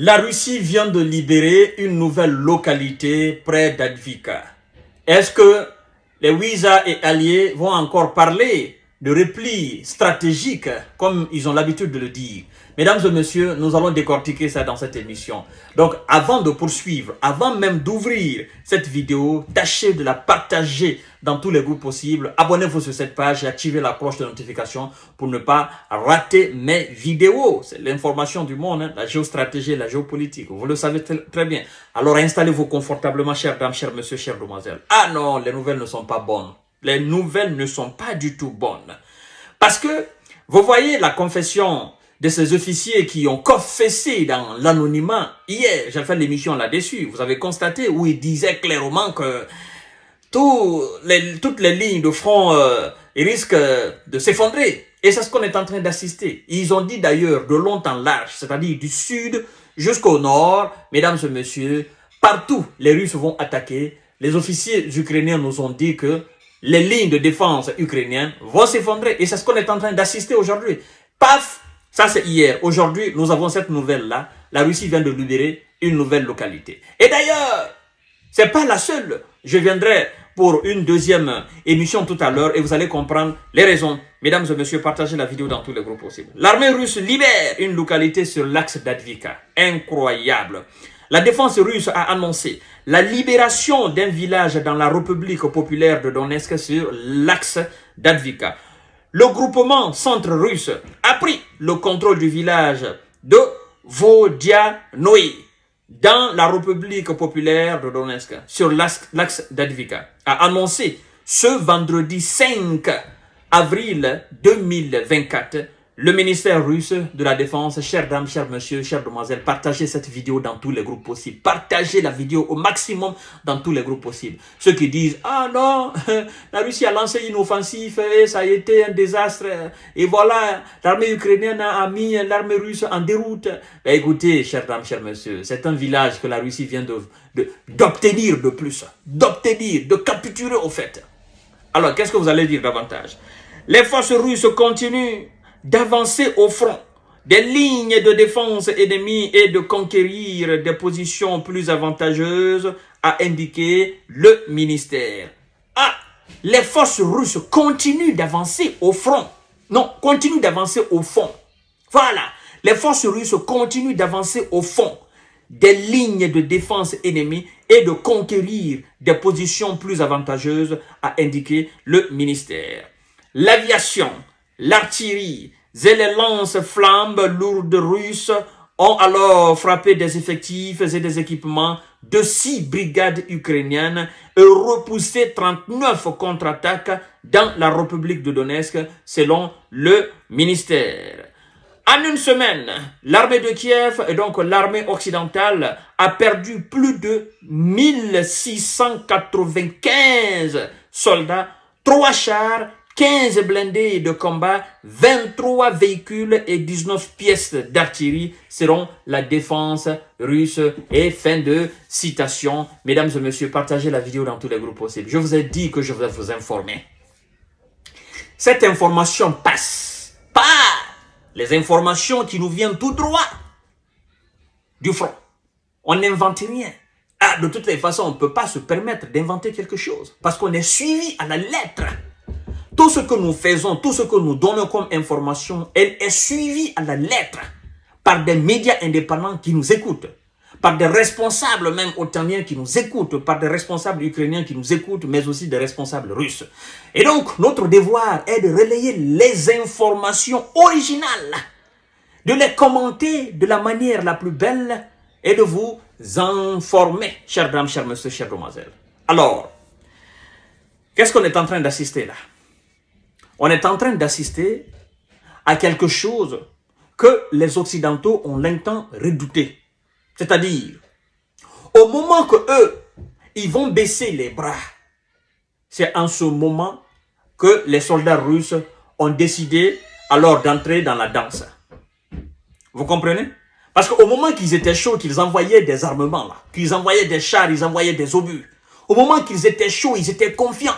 La Russie vient de libérer une nouvelle localité près d'Advika. Est-ce que les Wiza et alliés vont encore parler de repli stratégique comme ils ont l'habitude de le dire? Mesdames et messieurs, nous allons décortiquer ça dans cette émission. Donc, avant de poursuivre, avant même d'ouvrir cette vidéo, tâchez de la partager dans tous les groupes possibles. Abonnez-vous sur cette page et activez la cloche de notification pour ne pas rater mes vidéos. C'est l'information du monde, hein, la géostratégie, la géopolitique. Vous le savez très bien. Alors, installez-vous confortablement, chères dames, chers messieurs, chères demoiselles. Ah non, les nouvelles ne sont pas bonnes. Les nouvelles ne sont pas du tout bonnes. Parce que, vous voyez la confession de ces officiers qui ont confessé dans l'anonymat. Hier, j'ai fait l'émission là-dessus. Vous avez constaté où ils disaient clairement que toutes les lignes de front risquent de s'effondrer. Et c'est ce qu'on est en train d'assister. Ils ont dit d'ailleurs de long en large, c'est-à-dire du sud jusqu'au nord, mesdames et messieurs, partout les Russes vont attaquer. Les officiers ukrainiens nous ont dit que les lignes de défense ukrainiennes vont s'effondrer. Et c'est ce qu'on est en train d'assister aujourd'hui. Paf! Ça, c'est hier. Aujourd'hui, nous avons cette nouvelle-là. La Russie vient de libérer une nouvelle localité. Et d'ailleurs, c'est pas la seule. Je viendrai pour une deuxième émission tout à l'heure et vous allez comprendre les raisons. Mesdames et messieurs, partagez la vidéo dans tous les groupes possibles. L'armée russe libère une localité sur l'axe d'Advika. Incroyable. La défense russe a annoncé la libération d'un village dans la République populaire de Donetsk sur l'axe d'Advika. Le groupement centre russe a pris le contrôle du village de Vodianoï dans la République populaire de Donetsk sur l'axe d'Advika, a annoncé ce vendredi 5 avril 2024 le ministère russe de la Défense. Chères dames, chers messieurs, chères demoiselles, partagez cette vidéo dans tous les groupes possibles. Partagez la vidéo au maximum dans tous les groupes possibles. Ceux qui disent « Ah non, la Russie a lancé une offensive et ça a été un désastre. Et voilà, l'armée ukrainienne a mis l'armée russe en déroute. » Ben écoutez, chères dames, chers messieurs, c'est un village que la Russie vient d'obtenir de plus. D'obtenir, de capturer au fait. Alors, qu'est-ce que vous allez dire davantage? Les forces russes continuent d'avancer au front des lignes de défense ennemies et de conquérir des positions plus avantageuses, a indiqué le ministère. Ah, les forces russes continuent d'avancer au front. Non, continuent d'avancer au fond. Voilà, les forces russes continuent d'avancer au fond des lignes de défense ennemies et de conquérir des positions plus avantageuses, a indiqué le ministère. L'aviation, l'artillerie et les lance-flammes lourdes russes ont alors frappé des effectifs et des équipements de 6 brigades ukrainiennes et repoussé 39 contre-attaques dans la République de Donetsk, selon le ministère. En une semaine, l'armée de Kiev et donc l'armée occidentale a perdu plus de 1695 soldats, 3 chars, 15 blindés de combat, 23 véhicules et 19 pièces d'artillerie seront la défense russe. Et fin de citation. Mesdames et messieurs, partagez la vidéo dans tous les groupes possibles. Je vous ai dit que je vais vous informer. Cette information passe par les informations qui nous viennent tout droit du front. On n'invente rien. Ah, de toutes les façons, on ne peut pas se permettre d'inventer quelque chose parce qu'on est suivi à la lettre. Tout ce que nous faisons, tout ce que nous donnons comme information, elle est suivie à la lettre par des médias indépendants qui nous écoutent, par des responsables même otaniens qui nous écoutent, par des responsables ukrainiens qui nous écoutent, mais aussi des responsables russes. Et donc, notre devoir est de relayer les informations originales, de les commenter de la manière la plus belle et de vous informer, chères dames, chers messieurs, chères demoiselles. Alors, qu'est-ce qu'on est en train d'assister là? On est en train d'assister à quelque chose que les Occidentaux ont longtemps redouté. C'est-à-dire, au moment que eux, ils vont baisser les bras, c'est en ce moment que les soldats russes ont décidé alors d'entrer dans la danse. Vous comprenez? Parce qu'au moment qu'ils étaient chauds, qu'ils envoyaient des armements, là, qu'ils envoyaient des chars, ils envoyaient des obus, au moment qu'ils étaient chauds, ils étaient confiants.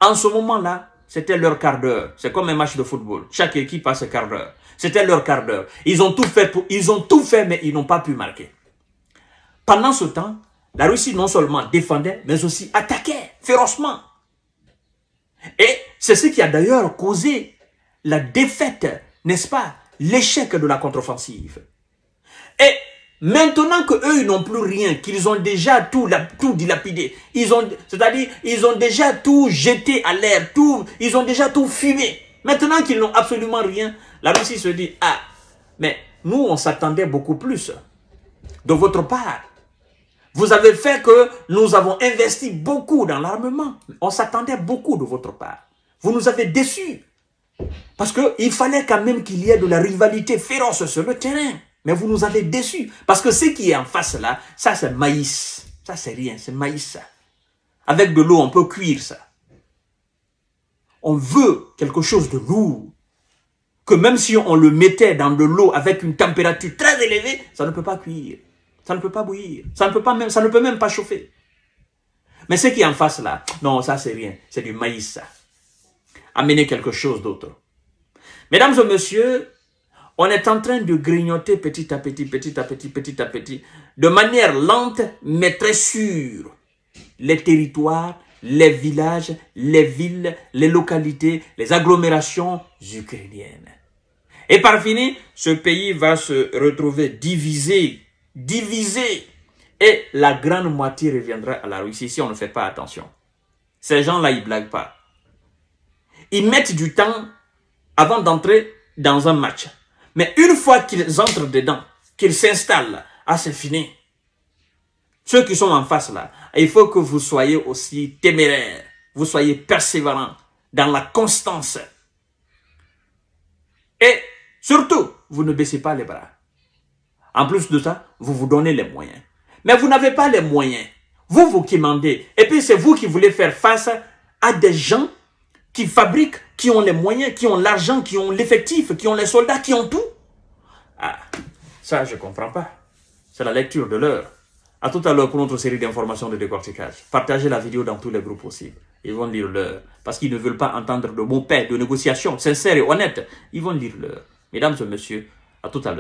En ce moment-là, c'était leur quart d'heure. C'est comme un match de football. Chaque équipe a ce quart d'heure. C'était leur quart d'heure. Ils ont tout fait, mais ils n'ont pas pu marquer. Pendant ce temps, la Russie non seulement défendait, mais aussi attaquait férocement. Et c'est ce qui a d'ailleurs causé la défaite, n'est-ce pas, l'échec de la contre-offensive. Et maintenant qu'eux, ils n'ont plus rien, qu'ils ont déjà tout dilapidé, c'est-à-dire, ils ont déjà tout jeté à l'air, ils ont déjà tout fumé. Maintenant qu'ils n'ont absolument rien, la Russie se dit, ah, mais nous, on s'attendait beaucoup plus de votre part. Vous avez fait que nous avons investi beaucoup dans l'armement. On s'attendait beaucoup de votre part. Vous nous avez déçus. Parce qu'il fallait quand même qu'il y ait de la rivalité féroce sur le terrain. Mais vous nous avez déçus. Parce que ce qui est en face là, ça c'est maïs. Ça c'est rien, c'est maïs ça. Avec de l'eau, on peut cuire ça. On veut quelque chose de lourd. Que même si on le mettait dans de l'eau avec une température très élevée, ça ne peut pas cuire. Ça ne peut pas bouillir. Ça ne peut même pas chauffer. Mais ce qui est en face là, non, ça c'est rien. C'est du maïs ça. Amenez quelque chose d'autre. Mesdames et messieurs, on est en train de grignoter petit à petit, de manière lente, mais très sûre, les territoires, les villages, les villes, les localités, les agglomérations ukrainiennes. Et par finir, ce pays va se retrouver divisé, et la grande moitié reviendra à la Russie si on ne fait pas attention. Ces gens-là, ils ne blaguent pas. Ils mettent du temps avant d'entrer dans un match. Mais une fois qu'ils entrent dedans, qu'ils s'installent, ah c'est fini. Ceux qui sont en face là, il faut que vous soyez aussi téméraires, vous soyez persévérants dans la constance. Et surtout, vous ne baissez pas les bras. En plus de ça, vous vous donnez les moyens. Mais vous n'avez pas les moyens. Vous qui demandez. Et puis c'est vous qui voulez faire face à des gens qui fabriquent, qui ont les moyens, qui ont l'argent, qui ont l'effectif, qui ont les soldats, qui ont tout. Ah, ça je ne comprends pas. C'est la lecture de l'heure. À tout à l'heure pour notre série d'informations de décortiquage. Partagez la vidéo dans tous les groupes possibles. Ils vont lire l'heure. Parce qu'ils ne veulent pas entendre de mots paix, de négociations sincères et honnêtes. Ils vont lire l'heure. Mesdames et messieurs, à tout à l'heure.